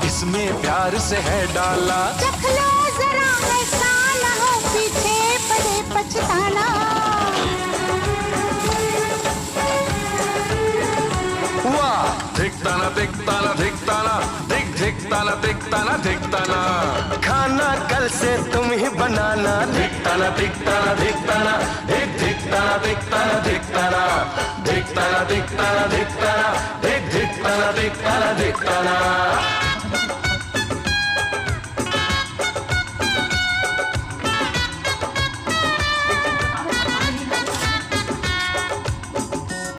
इसमें प्यार से है डाला। चख लो जरा ऐसा ना हो पीछे पड़े पछताना। वाह धिकताना धिकताना धिकताना धिक धिकताना धिकताना धिकताना। खाना कल से तुम ही बनाना। धिकताना धिकताना धिकताना धिक धिकताना धिकताना धिकताना धिकताना धिकताना धिकताना।